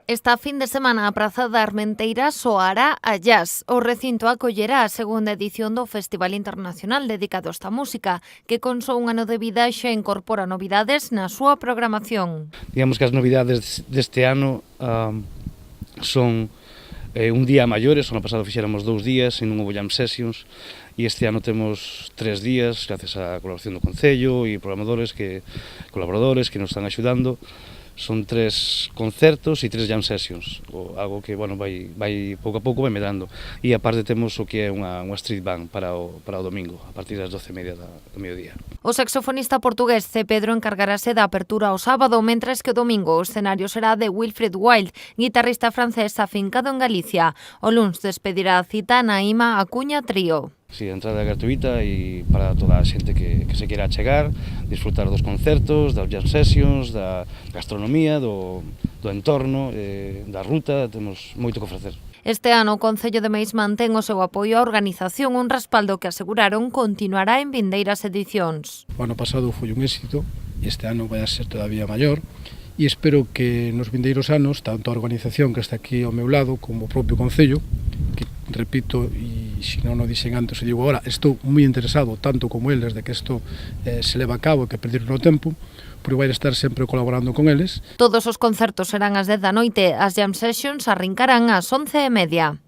Esta fin de semana a Praza da Armenteira soará a jazz. O recinto acollerá a segunda edición do Festival Internacional dedicado a esta música, que con só un ano de vida xa incorpora novidades na súa programación. Digamos que as novidades deste ano son un día maiores. O ano pasado fixéramos 2 días e non houve jam sessions, e este ano temos 3 días, gracias á colaboración do Concello e colaboradores que nos están axudando. Son 3 concertos e 3 jam sessions, algo que, bueno, vai pouco a pouco vai medrando. E aparte temos o que é unha street band para o domingo, a partir das 12:30 do mediodía. O saxofonista portugués C. Pedro encargarase da apertura ao sábado, mentres que o domingo o escenario será de Wilfred Wild, guitarrista francés afincado en Galicia. O luns despedirá a cita na Ima Acuña Trío. Si, a entrada é gratuita e para toda a xente que se queira chegar, disfrutar dos concertos, das jam sessions, da gastronomía, do entorno, da ruta, temos moito que ofrecer. Este ano o Concello de Meis mantén o seu apoio á organización, un respaldo que aseguraron continuará en vindeiras edicións. O ano pasado foi un éxito e este ano vai a ser todavía maior, e espero que nos vindeiros anos, tanto a organización que está aquí ao meu lado como o propio Concello, que repito, e se non o dixen antes o digo agora, estou moi interesado, tanto como eles, de que isto se leva a cabo e que perderon o tempo, porque vai estar sempre colaborando con eles. Todos os concertos serán ás 10 da noite, as jam sessions arrincarán ás 11:30.